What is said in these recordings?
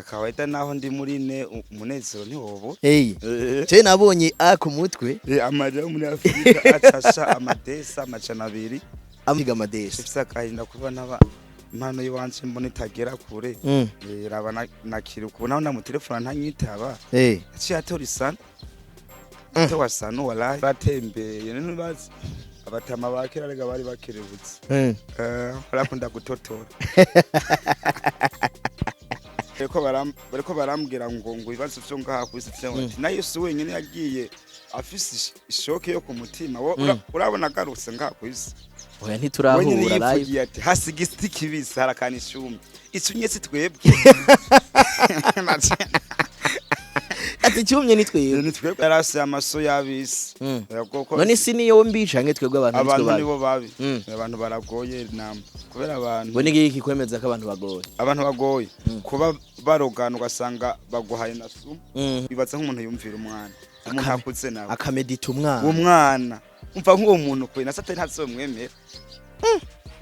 Kawaida naho ndi muri ne umunezero ntiwobo. Je nabonye A ku mutwe. Amarira muri Afrika atasha amadesa amacana abiri. Amiga amadesa. Ifisa kahinda kuba naba impano yiwanje mbone tagera kure. Raba na Kirikou naho na telefone ntanyitaba. Aciye atora sana. To wasano wala batembeye nibazi abatama bakera rega bari bakerebutse. Barakunda gutotora. Bariko barambwira ngo ibibazo byo ngaha kwisi cyangwa na Yesu wenyine yagiye afise ishoke yo ku mutima urabona garutse ngaha kwisi oya ntiturahura live ati hasigisi kibisi harakana ishumi icunye sitwebwe ati cyumye nitwebwe arase amaso yabisi none siniyo mbica nge twebwe abantu nibo babi abantu baragoye namba kubera abantu bone ngiki kwemeza ko abantu bagoye kuba barogana ugasanga baguhaye na sumu bibatse nk'umuntu yumvira umwana umuntu akutse nawe akamedita umwana umva nk'uwo muntu kwe na satani ntazomwemera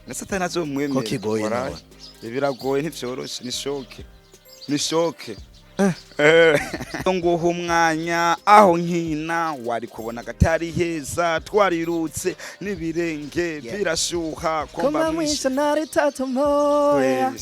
na satani ntazomwemera ko kigoye nawe biragoye ntivyoroshe ni shoke nguha umwanya aho nkina wari kubona gatari heza twarirutse n'ibirenge birashuha komba mwisha nari tato moya.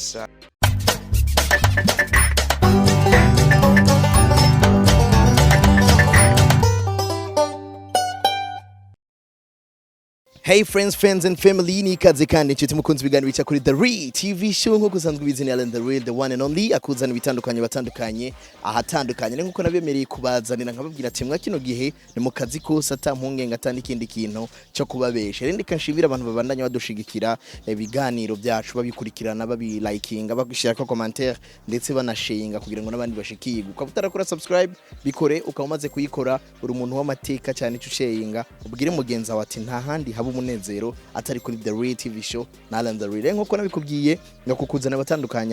Hey friends and family, ni kaze kandi nshuti mukunzi biganiro bica kuri The Real TV show nko kusanzwe bizini Alan The Real, the one and only, akuzana bitandukanye ahatandukanye nkuko nabemereye kubazanira nkababwira ati mwa kino gihe ni mu kazi kose atampungenge atandi kindi kintu cyo kubabesha. Rende kanshibira abantu babandanya badushigikira ibiganiro byacu babikurikirana babilikinga bagishira ko commentaire ndetse banashinga kugira ngo nabandi bashikirwe. Ukaba utarakora subscribe bikore, ukamaze kuyikora uri umuntu w'amateka cyane cyushinga ubwire mugenza wati nta handi haba umunezero atari kuri The Real TV show na Alan The Real. Nkuko nabikubwiye ngakukuzana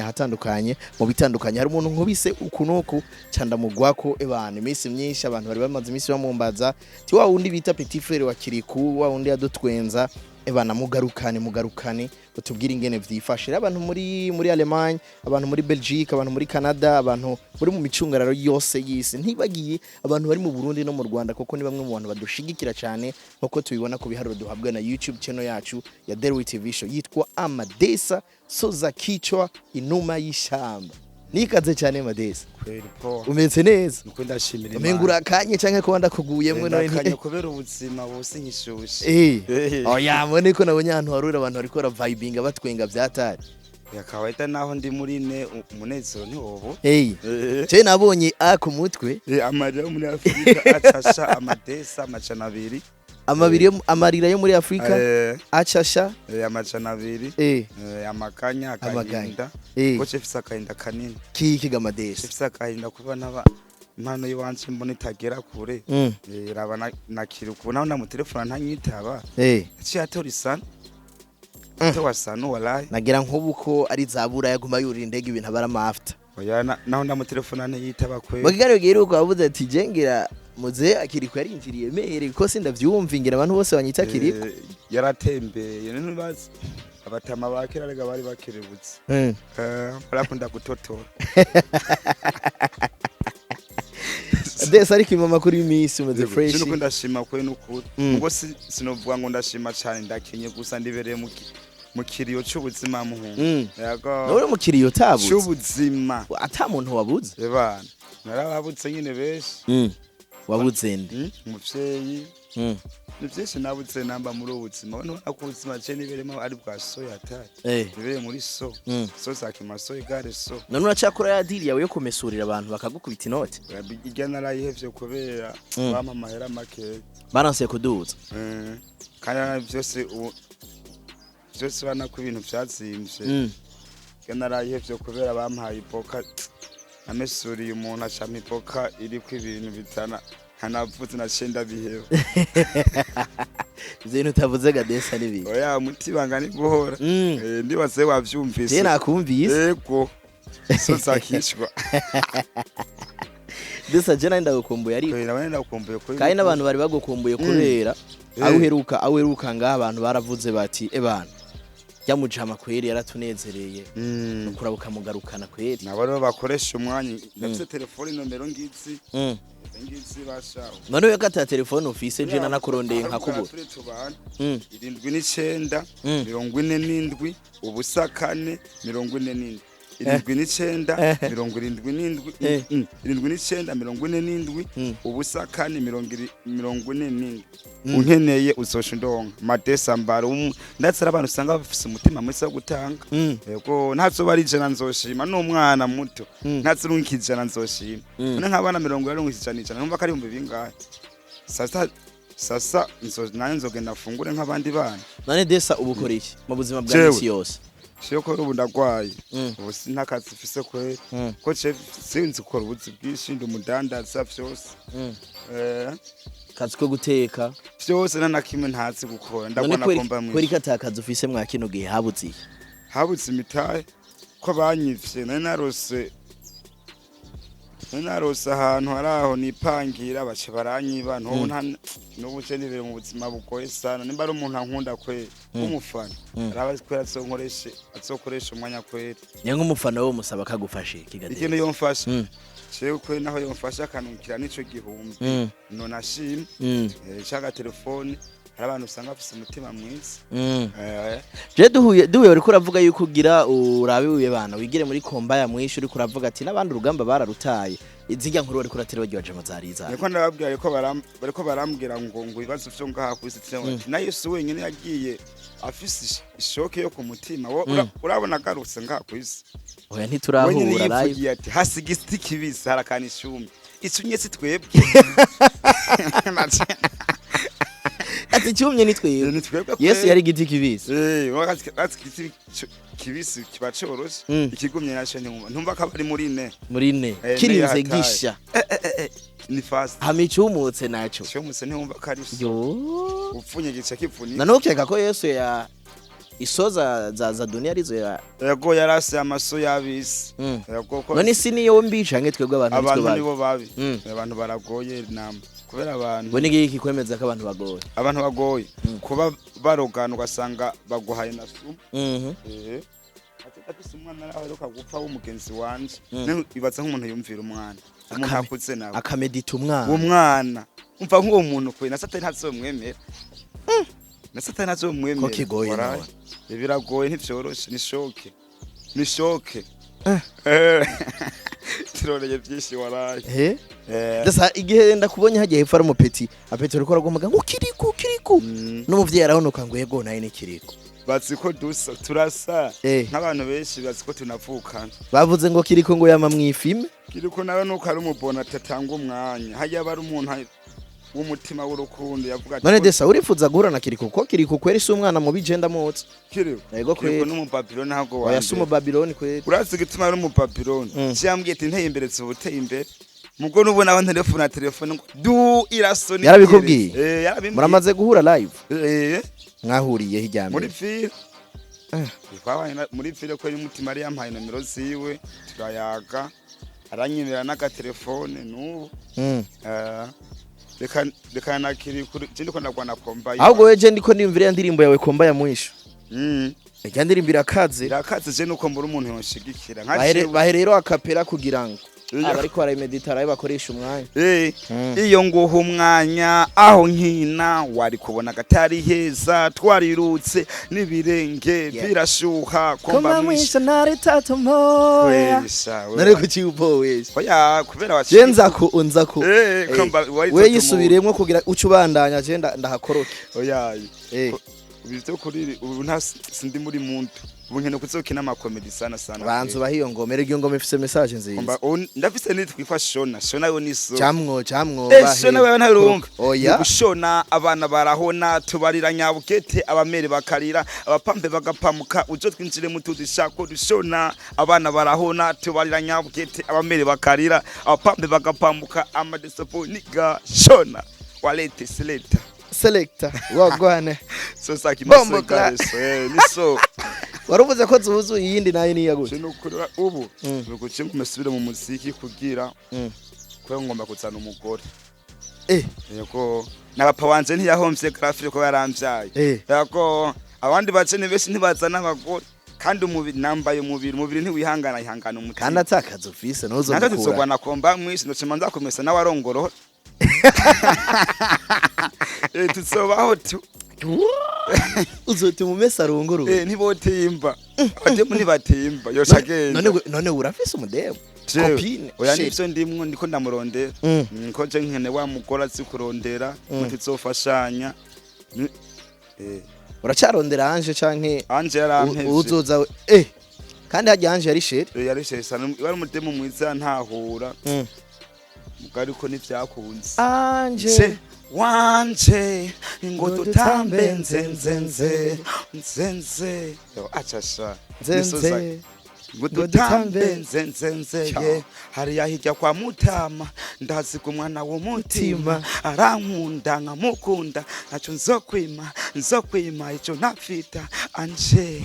ahatandukanye mu bitandukanye. Hari umuntu nkubise ukunuko cyanda mugwako ebana imisi myinshi abantu bari bamaze imisi bamumbaza ti wa wundi bita Petit Frere wa Kirikou wa wundi yadutwenza ebana mugarukane utubwira ingene vyifashira abantu muri Allemagne, abantu muri Belgique, abantu muri Canada, abantu muri mu micungararo yose yisi ntibagiye abantu bari mu Burundi no mu Rwanda kuko ni bamwe mu bantu badushigikira cyane nkuko tubibona ku biharuro duhabwa na YouTube channel yacu ya The Real TV show yitwa Amadesa soza kichwa inuma y'ishamba. Nikaze cyane Madesa. Umeze neza? Nuko ndashimira Imana. Umengura kanye canke ko ndakuguyemwe none kanye kubera ubuzima bose nkishushe. Oya mbone ko nabonye ahantu harura abantu bariko ra vibinga batwenga vyatari. Kawaida naho ndi muri ne umunezero ntiwobo. Je nabonye A ku mutwe. Amarira muri Afrika atasha amadesa amacana abiri. Amarira yo muri Afrika acasha amacana abiri amakanya akahinda ko chefisa kahinda kanini kiki gamadesa chefisa kahinda kuba naba impano yiwanje mbone tagera kure raba na Kirikou naho na telefone ntanyitaba aciye atora sana to wasano wala nagira nkubuko ari zabura yaguma yurira indege ibintu abarama after oya naho na telefone ntanyitaba kwe bagigaro giheruka bavuze ati jengera muze Kirikou yarinjiriye mere ko sindavyumvingira abantu bose banyita Kirikou yaratembeye nibazi abatama bakera rega bari bakerebutse barakunda gutotora Desa ariko imama kuri imisi umeze fresh nuko ndashima kwe n'ukuri ngo sinovuga ngo ndashima cyane ndakenye gusa ndibereye mu kiriyo cy'ubuzima muhungu yego none mu kiriyo tabuze cy'ubuzima ata muntu wabuze ebana narabutse nyine beshi wabuze ndi umuvyeyi nivyese nabutse namba muri ubuzima none akubuzima cye niberemo ari bwa so yatari nibereye muri so zakemaso igare so none uracakora ya deal yawe yo kumesurira abantu bakagukubita inote bijya narayihevye kubera bama mahera make balance kuduza kandi byose bana ku bintu byazimvye narayihevye kubera bampaye ipoka amesuriye umuntu acampa ipoka iri ku ibintu bitana hanavuze na shenda biheba Zeno tavuze gadesa nibi oya mutibanga ni guhora ndibaze wavyumvise je nakumvise yego so zakishwa Desa jena ndagukumbuye ariko nabandi gukumbuye ko kandi n'abantu bari bagukumbuye kubera aho uheruka ngaha abantu baravuze bati ebana ryamujama kweri yaratunezereye nukura bukamugarukana kweri nabo rero bakoresha umwanya ndetse telefone nomero ngizi bashaho none we gata telefone ufise je nanakurondeye nkakubura 79 47 ubusa 4 47 79 ubusa 4 unkeneye uzosha ndonka madesa mbaro ndetse abantu usanga bafise umutima mwese wo gutanga yego ntazo barijana nzoshima n'umwana muto ntazo runkijana nzoshima none nk'abana 70 numva kari mu bingahe sasa nzogenda fungure nk'abandi bana none desa ubukora iki mu buzima bwa misi yose Shoko ubu ndagwaye ubu sinakazi ufise kweri ko sinzi ukora ubuzi bwinshi ndi umudandaza vyose kazi ko guteka vyose nanakimwe ntazi gukora ndabona komba mwe kweri katakazi ufise mwa kino gihe habuzi imitahe ko banyivye narose ahantu haraho nipangira bace baranyiba n'ubu je nibere mu buzima bugoye sana nimba ari umuntu ankunda kweri umufana arabazi kwera azokoresha umwanya kweri nyenga umufana wo musaba kagufashe kigadera ikintu yomfasha jewe kweri naho yomfasha akanukira nico gihumbi none ashima caga telefone hari abantu usanga bafise umutima mwiza je duhuye uriko uravuga yuko ugira urabe wiwe bana wigire muri komba ya mwishi uriko uravuga ati n'abandi urugamba bararutaye izijya nkuru uriko uratera bagiye mu zariza niko ndababwira bariko barambwira ngo ibibazo vyo ngaha kwisi ati na Yesu wenyene yagiye afise ishoke yo ku mutima urabona garutse ngaha kwisi oya ntiturahura live ati hasigisi kibisi harakana ishumi icunye sitwebwe ati cyumye nitwe Yesu yari giti kibisi wakati kibisi kibacoroshe ikigumye nasho ntumva ko bari muri ne kirinze gisha ni fast hamicumutse naco cyumutse ntumva ko ari yo upfunye gice kipfuni nanokeka ko Yesu ya isoza za dunia arizo yego yarase amaso yabisi yego ko none si niyo mbisha twebwe abantu nibo babi abantu baragoye namba kubera abantu bo nigi kikwemeza ko abantu bagoye kuba barogana ugasanga baguhaye na sumu atafise umwana aho aheruka gupfa w'umugenzi wanje ibaza nk'umuntu yumvira umwana umuntu akutse nawe akamedita umwana umva nk'uwo muntu kwe na satani ntazomwemera ko kigoye nawe biragoye ntivyoroshe ni shoke tiroreye byinshi waraye dasa igihe ndakubonye hagiye hepfara mu peti apeti uriko aragomaga ngo Kirikou n'umuvyeyi arahonoka ngo yego naye ni Kirikou batsiko turasa nk'abantu benshi batsiko tunavukana bavuze ngo Kirikou ngo yama mwifime Kirikou nawe nuko ari umubona tatanga umwanya hajya bari umuntu w'umutima w'urukundo yavuga ati none desa urifuza guhura na Kirikou ko Kirikou kweri si umwana mu bijenda mutse yego kweri no mu Babylon ntago wa yasumu Babylon kweri urazi gituma ari mu Babylon cyambwiye ati nteye imbere ubuteye imbere mugo nubona aho telefone du irasoni yarabikubwiye muramaze guhura live mwahuriye hijyambe muri file muri file ko y'umutima ari yampaye nomero ziwe turayaga aranyimira n'aka telefone n'ubu reka na Kirikou jindi ko ndagwana komba ahubwo weje ndiko nimvira ya ndirimbo yawe komba ya mwisho ejya ndirimbo irakaze je nuko mbura umuntu yoshigikira baherero akapera kugira ngo abariko barameditara bakoresha umwanya iyo nguha umwanya aho nkina wari kubona gatari heza twarirutse n'ibirenge birashuha komba mwisho nari tatomoya nari kuciupo wese oya kubera wacu jenza ko unza ko we yisubiremwe kugira ucubandanya je ndahakoroke oya bizito kuri ubu nta sindi muri muntu ubu nkene kuzokina amakomedi sana banzu bahiyo ngomere ryo ngome ifise message nziza ndafise nitwikwa shona yo niso camwo shona wewe ntarumva gushona abana barahona tubarira nyabukete abamere bakarira abapampe bagapamuka ujo twinjire mu tudishako dushona abana barahona tubarira nyabukete abamere bakarira abapampe bagapamuka amadesopo niga shona walete selector wagwane so saki maseka niso waruvuze ko zuzuye yindi nayo ni yagusha cyo ubu nuko mesubire mu muziki kugira ko ngomba kutsana umugore yego nabapa wanje ntiyahomvye grafire ko yaramvyaye yego abandi bacene bese ntibazana abagore kandi umubiri nambaye umubiri ntiwihangana ihangana umutwe kandi atakaza ufise nozo gukura natuzogwa nakomba mwisi ndocema nzakomesa n'awarongoro tuzobaho tu uzote mu mesa arongoro ntibotimba ademu ntibatimba yoshagenda none urafise umudemo copine oya nivyo ndimwo ndiko ndamurondera niko je nkene wa mugora zikurondera mutizofashanya uracarondera Anje canke Anje yarampevye uzoza kandi hajya Anje yari shere sana wari umudemo mwiza ntahura mugari ko nivyakunze Anje wanje ngo tutambe nzenze achasha nzenze ngo tutambe nzenze ye hari yahijya kwa Mutama ndazi ku mwana w'umutima arankunda nkamukunda naco nzokwima ico ntafita Anje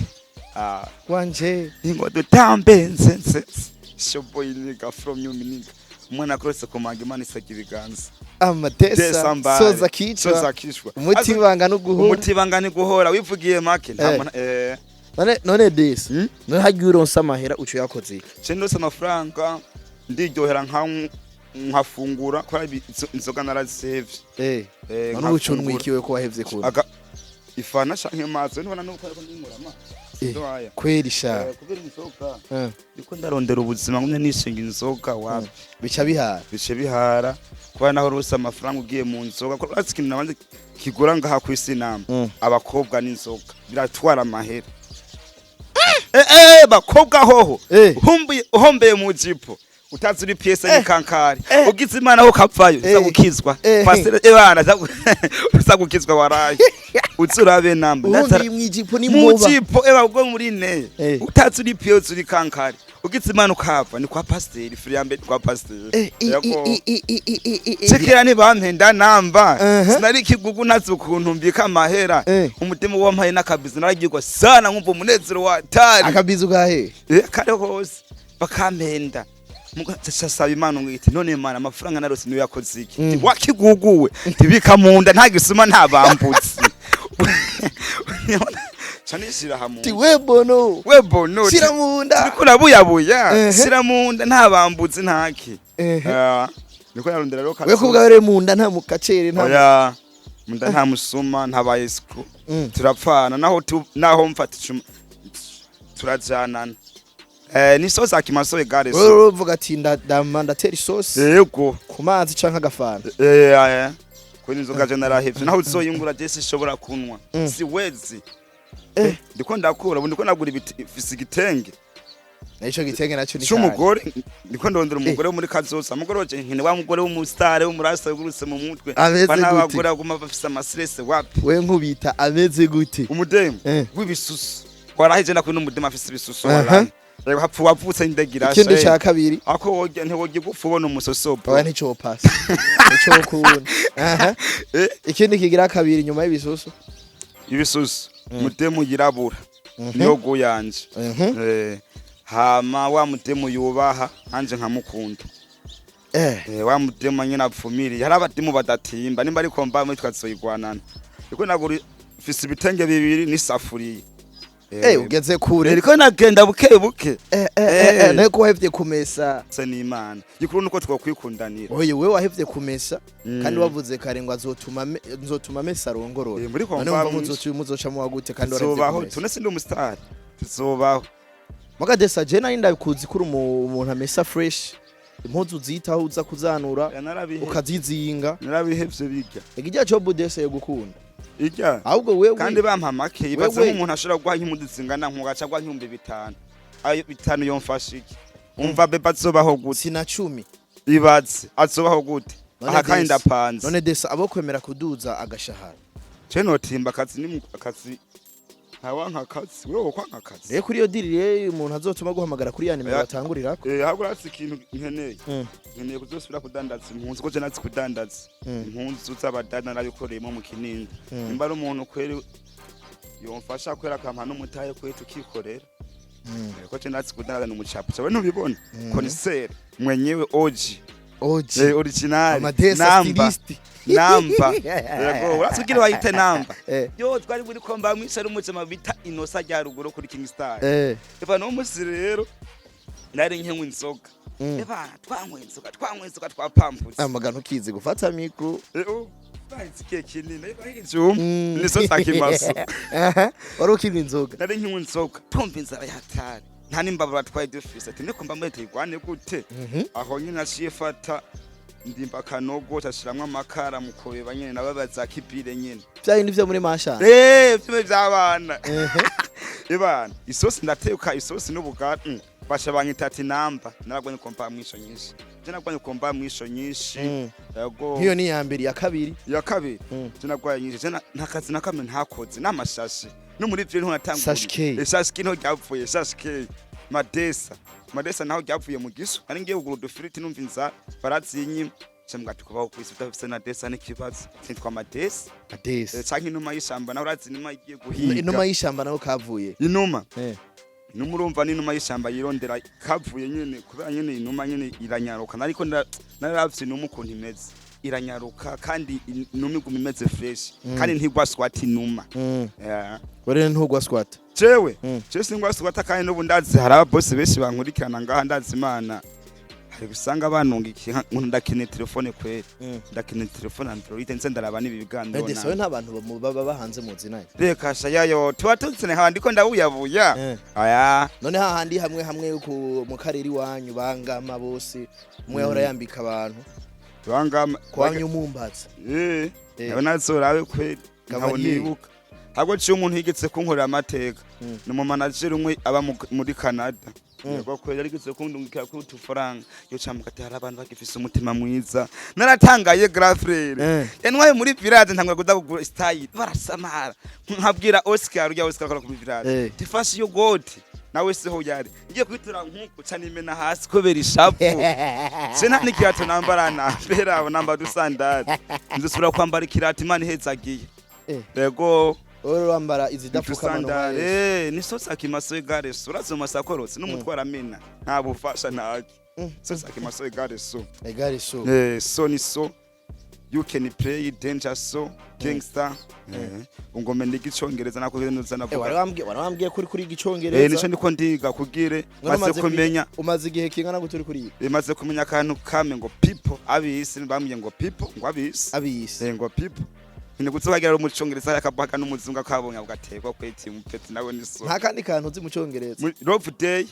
wanje ngo tutambe nzenze shoboy nigga from you nigga umwana krose kumanga Imana isagira ibiganza amatesa soza kicwa umutibanga guhora wivugiye make none this none hagiye uronsa amahera uco yakoze je ndose amafaranga ndiryohera nkafungura ko inzoga narazisave none uco nwikiwe ko wahevye ko ifana canke mazo nibona nuko ariko ndimura amazi kweri sha kubera inzoga niko ndarondera ubuzima ngumye nishinga inzoga wapi bice bihara kuba naho rose amafaranga ugiye mu nzoga ko ikintu nabanje kigura ngaha ku isi nama abakobwa n'inzoga biratwara amahera bakobwa hoho uhombeye mu jipo utazi uri piesa y'ikankari ugize Imana ho kapfayo uzagukizwa pastor ebana uzagukizwa waraye uzurabe namba uhombeye mu jipo ni muba mu jipo ubwo muri ne utazi uri piesa uri kankari ugize Imana ukapfa ni kwa pastor Friambe kwa pastor yako Chekera ni bampenda namba sinari kigugu nazi ukuntu mbika amahera umutima wampaye nakabizi naragirwa sana nkumva umunezero wa tari akabizi gahe kare hose bakampenda mugashasaba Imana ngiti none Imana amafaranga narose niyo yakoze iki wakiguguwe tibika munda ntagisuma ntabambutsi chanishira hamu ti webono shira munda turikura buyabuya shira munda ntabambutsi ntaki niko yarondera rero we kubware munda nta mukacere nta oya munda nta musuma ntabaye sku turapfana naho mfata turajanana ni sosa kimasoye gare so uvuga ati ndamandatera isosi yego ku mazi canka agafana ko inzoga je narahevye naho uzoyingura Jesse ishobora kunwa siwezi ndiko ndakura ndiko nagura ibifisi igitenge Ico gitenge naco ni cy'umugore ndiko ndondera umugore wo muri kazosa umugore waje nkene wa mugore w'umusitare w'umurasa yugurutse mu mutwe bana abagore aguma bafise amastress wapi we nkubita ameze gute umudemu w'ibisusu warahije nakwe n'umudemu afise ibisusu waraye rego hapfu wapfutse indegira ikindi cya kabiri ako woge ntiwoge gupfa ubona umusosopo oya ntico pasi nico kubona ikindi kigira kabiri nyuma y'ibisusu ibisusu mudemu yirabura niyo guyanje hama wa mudemu yubaha anje nkamukunda wa mudemu nyina apfumiri yari abademu badatimba nimba ariko mba muri twazoyigwanana riko naguri fisi ibitenge bibiri n'isafuriye ugeze kure riko nagenda buke nako wahevye kumesa se n'Imana gikuru nuko twokwikundanira oye we wahevye kumesa kandi wavuze kare ngo nzotuma mesa arongorora muri kompa muzoca mu wagute kandi wahevye tunese ndi umustar tuzobaho Mugadesa je nari ndabikuzi kuri umuntu amesa fresh impuzu zitaho uza kuzanura ukazizinga narabihevye biga igijya cyo budesa yo gukunda ijya ahubwo wewe kandi bampamake ibaze nk'umuntu ashobora guha impuzu zingana nkugaca gwa nk'umbe 5 ayo 5 yomfasha iki umva beba zobaho gute sina 10 ibaze azobaho gute aha kandi ndapanze none desa abo kwemera kuduza agashahara je notimba akazi ni akazi ntawanka kazi wewe kwanka kazi rero kuri yo dirire umuntu azotuma guhamagara kuri ya nimero batangurira ahubwo ratse ikintu nkeneye kuzosubira kudandaza impunzi ko je natsi kudandaza impunzi z'abadana nabikoreyemo mu kinini nimba ari umuntu kweri yomfasha kwera kampa n'umutaye kwetu kikorera ko je natsi kudandaza n'umucapo cyawe ntubibona concert mwenyewe oji original Amadesa stylist namba yego urasugira wayite namba yo twari muri komba mwisha rumuzema bita inosa rya ruguru kuri King Star eva no musi rero nari nkenywe inzoga eva twanywe inzoga twapambutse amagano kizi gufata mikro bayitsike kinini eva hijum niso sakimaso warukira inzoga nari nkenywe inzoga tumva inzara yatari nta nimbabura twaye dufise ati nikomba mwete igwane gute aho nyine naciye fata ndimba kanogo tashiramwe amakara mukobeba nyene nababaza kibire nyene byayindi byo muri mashana byo byabana ibana isosi ndateka isosi n'ubugati basha banyita ati namba naragwanye kompa mwisho nyinshi je nagwanye kompa mwisho nyinshi yego hiyo ni ya mbere ya kabiri je nagwaye nyinshi je ntakazi nakamwe ntakoze n'amashashi no muri vyo ntatangura sashike no ryapfuye sashike madesa naho ryapfuye mu gisu ari ngiye kugura udufiriti numva inzara baratsinyi cyamugati kubaho kwisi utafise na desa n'ikibazo cyitwa madesa canke inuma y'ishamba naho urazi inuma igiye guhiga inuma y'ishamba naho kavuye inuma urumva n'inuma y'ishamba yirondera kavuye nyene kubera nyene inuma nyene iranyaruka ariko naravye inuma ukuntu imeze iranyaruka kandi inuma iguma imeze fresh kandi ntigwa swat inuma wari ntugwa swat jewe singwa swat kandi n'ubu ndazi hari abose benshi bankurikirana ngaha ndazi imana hari gusanga banungikiye ndakine telefone kweri ndakine telefone Android nse ndaraba n'ibiganiro ndetse we nta bantu baba bahanze muzi nayo reka shayayo tuba tutsene handi ko ndawuyabuya aya none hahandi hamwe mu karere wanyu bangama bose umwe ahora yambika abantu bangama kwanyu mumbatse nabona zorawe kweri ngabo nibuka hago cyo umuntu yigetse kunkorera amateka ni mu manager umwe aba muri Canada yego kweri yarigeze kundungikira kuri utufaranga yo camukati hari abantu bagifise umutima mwiza naratangaye grafrere yanwaye muri village ntangwa kudagura style barasamara nkabwira Oscar urya Oscar akora ku village tifashe yo goti nawe se ho yari ngiye kwitura nkuko cyane imena hasi ko beri shapu se nta nikirato nambarana bera abo namba dusandari nzusubira kwambara ikirato imana ihezagiye yego urambara izidafuka no ni sosa kimaso igare surazo masakorotse n'umutwara mena nta bufasha ntaki sosa kimaso igare so so ni so you can play danger so gangster ungome ndigicongereza nako nza navuga warambwiye kuri gicongereza nico ndiko ndiga kugire maze kumenya umaze igihe kingana guturi kuri maze kumenya akantu kame ngo people abisi bambye ngo people ngo abisi ngo people ni gutsobagira mu cyongereza yakabaka n'umuzungu akabonye ugatekwa kweti mupeti nawe niso nta kandi kantu uzi mu cyongereza love day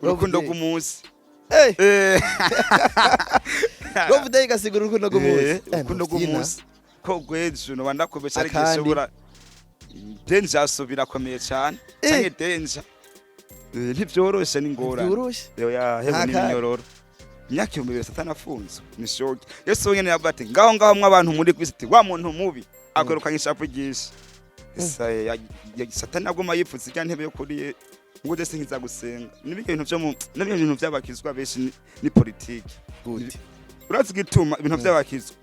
urukundo rw'umunsi love day gasigura urukundo rw'umunsi ko gwejo no bandakobesha ari gishobora danger birakomeye cyane cyane danger ntibyoroshe n'ingora ya hebu n'inyororo myaka 2000 satanafunzwe ni shoki Yesu nyene yabate ngaho mw'abantu muri kwisi wa muntu mubi akorukanye ishapu ryinshi satani agoma yipfutse cyane ntebe yo kuriye ngo dese nkiza gusenga n'ibintu by'abakizwa benshi ni politiki urazi gituma ibintu by'abakizwa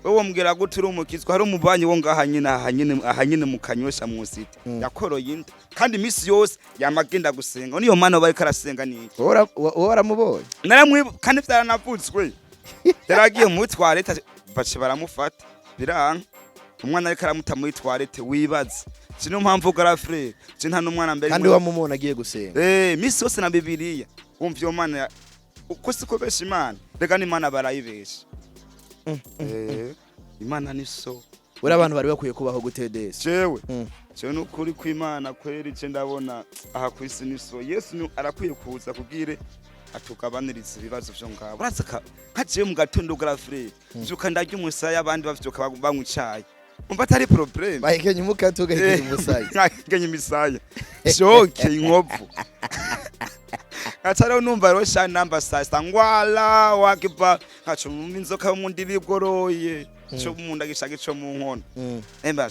wowe mbwira gutira umukizwa hari umubanyi wo ngaha nyine mu kanyosha mu site yakoroye inda kandi imisi yose yamagenda gusenga niyo mana bari karasenga niki waramubonye kandi byaranavutswe yaragiye mu toilette bace baramufata biranga umwana ari karamuta muri toilette wibaza kino mpamvu garafre nta n'umwana mbere kandi wamumona agiye gusenga imisi yose na bibiliya umva iyo mana uko siko besha imana rega n'imana barayibesha imana ni so uri abantu bari bakwiye kubaho gutedesa jewe n'ukuri kw'imana kweri je ndabona aha kwisi ni so Yesu arakwiye kuza kubwire atugabaniriza ibibazo byo ngabo uraza nkaje mu gatondo grafre zuka ndarya umusaya abandi bavyoka banywa icayi umva atari problem bayikenye umukato gahita umusaya ngenye imisaya shoke inkovu ataro numva rosha number sasa ngwala wakipa kacho inzoka yo mundi bigoroye cyo munda gishage cyo mu nkono emba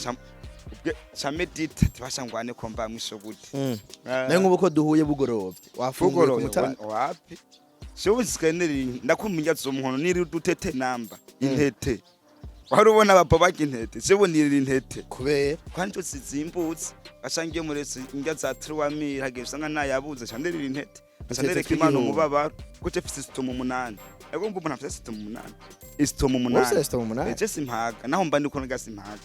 chamedita tibashangwane komba mwisho gute naye ngubuko duhuye bugorovye wafunguye kumutara wapi sho uzikeneri ndakuminya zo mu nkono niri dutete namba intete wari ubona abapapa intete jewe nirira intete kubera kandi tuzizimbutse ashangiye murese indya za truwamira hageze nka nayabuze chanderira intete chandereka imana umubabaro gute fise system 8 ego mbu mpana fise system 8 system 8 wose system 8 eje simpaga naho mba ndiko ngasimpaga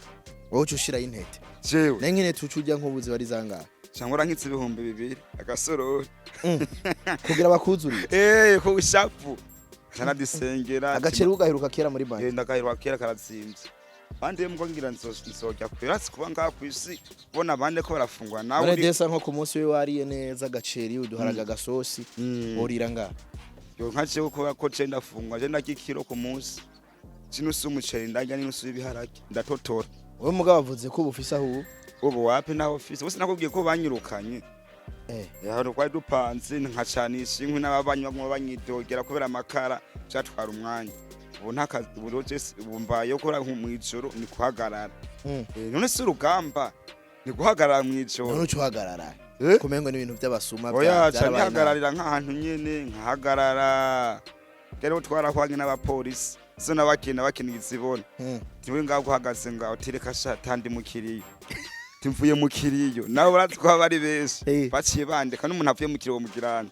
wowe ushira intete jewe nengene tucujya nkubuze bari zanga cyangwa nkitse ibihumbi 2 agasoro kugira bakuzurire ko ushapu cyana disengera agaciro ugaheruka kera muri banki ndagaheruka kera karatsinze bandi mbwo ngira nzojya kwirasi kuba ngaha kwisi bona bande ko barafungwa nawe uri desa nko ku munsi we wariye neza agaceri uduharaga gasosi orira nga yo nkaje ko cenda fungwa je ndakikiro ku munsi kinusu umuceri ndajya ninusu ibiharage ndatotora we mugabo avuze ko ubufisa aho ubu wapi na office bose nakubwiye ko banyirukanye yaro kwa dupanze nkacanisha inkwi n'ababanyi baguma banyidogera kubera amakara cyatwara umwanya ubu ntakazi uburoje bumbaye ko mu ijoro ni kuhagarara none se urugamba ni guhagarara mu ijoro none ucuhagarara kumengo n'ibintu by'abasuma byarabahagararira nk'ahantu nyene nkahagarara rero twarahwanye n'abapolisi so nabakina izibona tiwe ngaho guhagaze ngaho tireka shatandi mukiriyo timvuye mukiriyo nawe baratwa bari benshi baciye bandeka n'umuntu avuye mukiriyo mugirana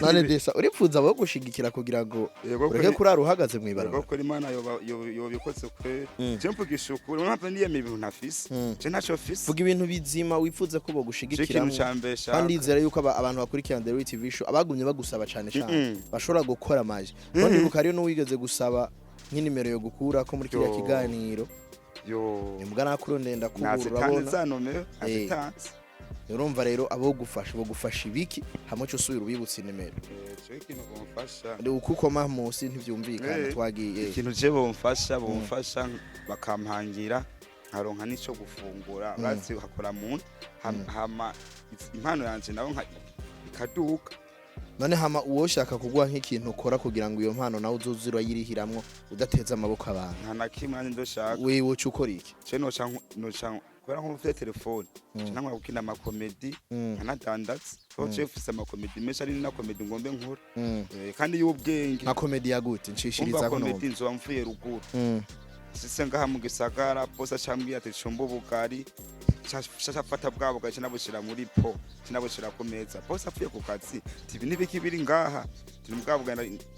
none desa uripfuza abo gushigikira kugira ngo ureke kurara uhagaze mu ibarabara ko Imana yo bikoze kwe je mvugisha ukuri mpamvu niye ibintu ntafise je ntaco fise vuga ibintu bizima wifuze ko bo gushigikira kandi izera yuko abantu bakurikirana The Real TV Show abagumye bagusaba cyane cyane bashobora gukora amaje none bukariyo no wigeze gusaba nk'inimero yo gukura ko muri kiriya kiganiro yo nimbwa nakurondenda kubura urabona urumva rero abo gufasha ibiki hamwe cyo subira ubibutse nimero cyo ikintu bomfasha ukuko mamusi ntivyumvikana twagiye ikintu je bomfasha bakampangira nkaronka nico gufungura bazi hakora muntu hama impano yanje nawo ikaduka none hama uwoshaka kugwa nk'ikintu ukora kugira ngo iyo mpano nawe uzuzura yirihiramwo udateza amaboko abantu nta nakimwe ndoshaka wewe cyo ukora iki je no canke kubera nko mfite telefone cyangwa gukina amakomedi nkanadandatse ko chefise amakomedi mesha ari na komedi ngombe nkora kandi y'ubwenge na komedi ya gute nshishiriza ko no komedi nzo mvuye ruguru sise ngaha mu gisagara posa cyambwiye ati cumba ubugari cyafata bwabo gace nabushira muri po kinabushira ku meza posa afuye ku kazi tibi nibiki biri ngaha turi bwabo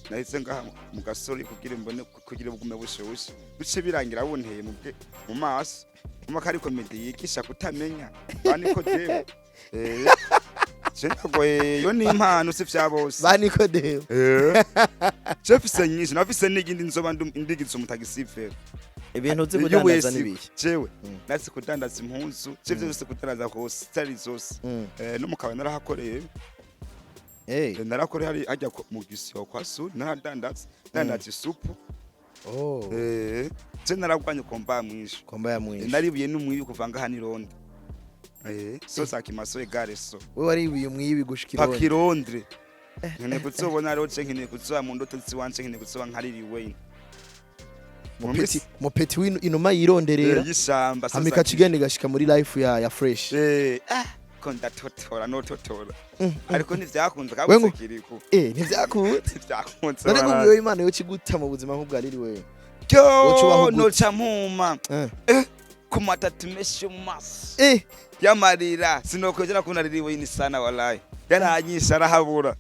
nahise ngaha mu gasori kugira mbone kugira bugume bushushe bice birangira bunteye mu maso umakari komedi yikisha kutamenya baniko dewe Jendagoye yo ni impano se vyabose baniko dewe Jefise nyinshi nafise n'igindi nzoba indigize umutagisife ibintu byo kudandaza nibiki jewe natse kudandaza impunzu cevyo byose kudandaza hose stari zose no mukawe narahakoreye narakoreye hari ajya mu gisyo kwa suri naradandaza isupu je naragwanye komba ya mwisho naribuye n'umwibi kuvanga hani ronde so zakimaso egare so we waribuye umwibi gushikira pakirondre nkene kuzobona rero je nkene kuzoba mu ndoto ziwanje nkene kuzoba nkaririwe mupeti wino inuma yironderera yishamba sasa amika kigende gashika muri life ya fresh ko ndatotora no totora ariko ntivyakunze kabutse Kirikou ntivyakunze none ngo Imana yo kiguta mu buzima nk'ubwariri wewe Kyo no chamuma kumata tumeshe maso yamarira sinokogera kunaririwe ni sana wallahi yaranyisha arahabura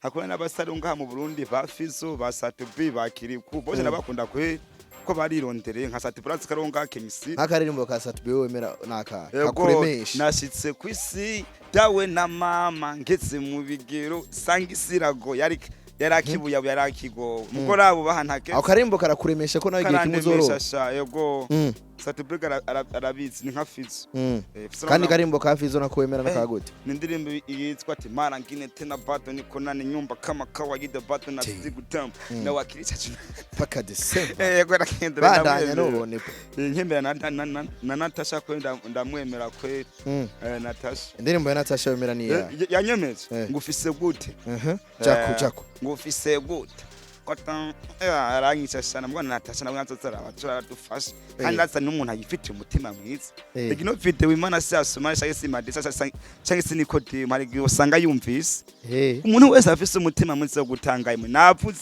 hakuna n'abasare ngaha mu Burundi ba Fizo ba Satubi ba Kirikou bose nabakunda ko barirondereye nka Satubi karonga kemisi akaririmbo ka Satubi wemera naka kakuremesha nashitse kwisi dawe na mama ngetse mu bigero sangisirago yarakibuya yarakigo mukora abo bahantake akarimbo karakuremesha ko nawe giye kimuzoro yego Satubi arabizi ni nka Fizo kandi karimbo ka Fizo nakwemera nakagute nindirimbo yitwa ati mara ngine tena bato niko nani nyumba kama kawaida bato na zigutam na wakiricha paka December yego rakendera bandanya nobone nkembera na Natasha kwenda ndamwemera kwe Natasha indirimbo ya Natasha wemera ni yanyemeze ngufise gute jako ngufise gute kota aranyisha sana mbona natasha nabwo nzotara abatura dufasha kandi asa n'umuntu agifite umutima mwiza igino video Imana sasoma cyangwa se madisa cyangwa se nikode mari usanga yumvise umuntu wese afise umutima mwiza wo gutanga imwe navuze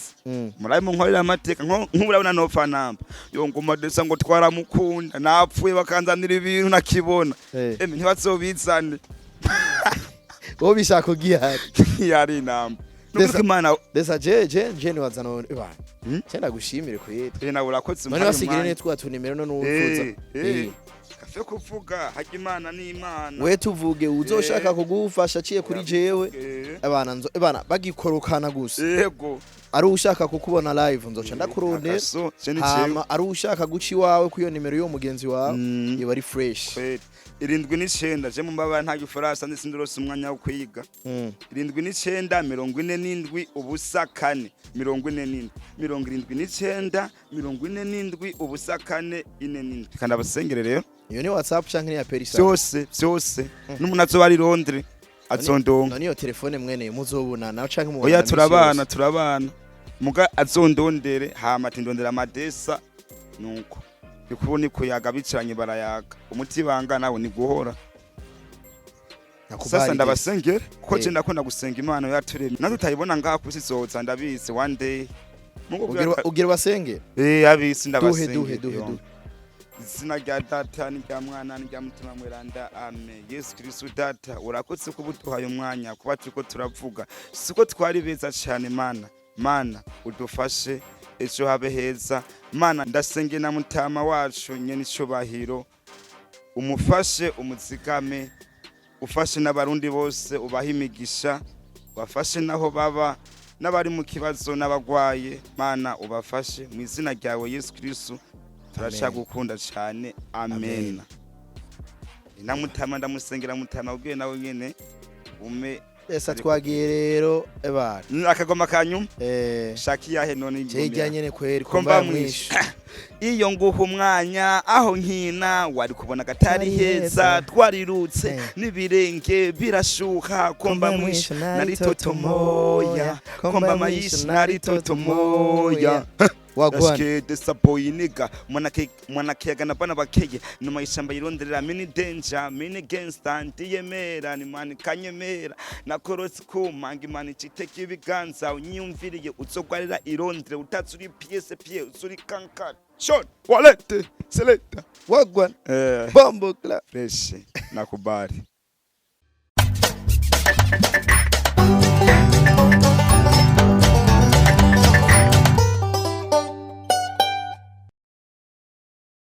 murayi mu nkorera amateka nk'urabona no fanamba yo ngoma desa ngo twaramukunda napfuye bakanzanira ibintu nakibona ntibazobizane bo bishaka kugiha yari inamba desa je niwazana ibana cyenda gushimire ko yete nawe urakoze mani basigire ne twa tunimero no nuvuza kafe kuvuga hakimana ni Imana we tuvuge uzoshaka kugufasha ciye kuri jewe abana bagikorokana gusa yego ari ushaka kukubona live nzoca ndakurone hama ari ushaka guci wawe kuyo nimero yo mugenzi wawe iba ari fresh 79 je mu mbaba nta gifaransa ndisindurose umwanya wo kwiga 79 ubusa 4 47 79 47 ubusa 4 47 kandi abasengere rero iyo ni WhatsApp canke ya Perisa byose n'umuntu azobari Londres azondonga niyo telefone mwene muzobona nawe canke mu oya turabana muga azondondere hama tindondera amadesa nuko bikubona kuyaga biciranye barayaga umuti banga nawe ni guhora sasa ndabasengera kuko je ndakunda gusenga Imana yaturemye nazo utayibona ngaha kusizoza ndabizi one day ugira basenge abisi ndabasengera duhe izina rya data ni rya mwana ni rya mutima mweranda amen Yesu Kristo data urakotse kubutuhaye umwanya kuba turiko turavuga siko twari beza cyane mana udufashe ejo habe heza Mana ndasenge na mutama wacu nyene icubahiro umufashe umuzigame ufashe n'abarundi bose ubaha imigisha bafashe naho baba n'abari mu kibazo n'abagwaye Mana ubafashe mu izina ryawe Yesu Kristo turashagukunda cyane amen namutama ndamusengera mutama ubwiye nawe nyene ume esa twagiye rero ebana akagoma kanyuma shaki yahe none njye nyene kweri komba mwisho iyo nguha umwanya aho nkina wari kubona gatari heza twarirutse nibirenge birashuha komba mwisho nari totomoya komba mayisho nari totomoya wagwana desa boy nigga mwanake na bana bakeye numa ishamba yironderera mini danger mini gangster ndiyemera ni mani kanyemera nakorotse kumanga imani citeke ibiganza unyumviriye uzogwarira irondere utatsuri piece uzuri kankara shot walete seleta wagwana bombo club fresh nakubali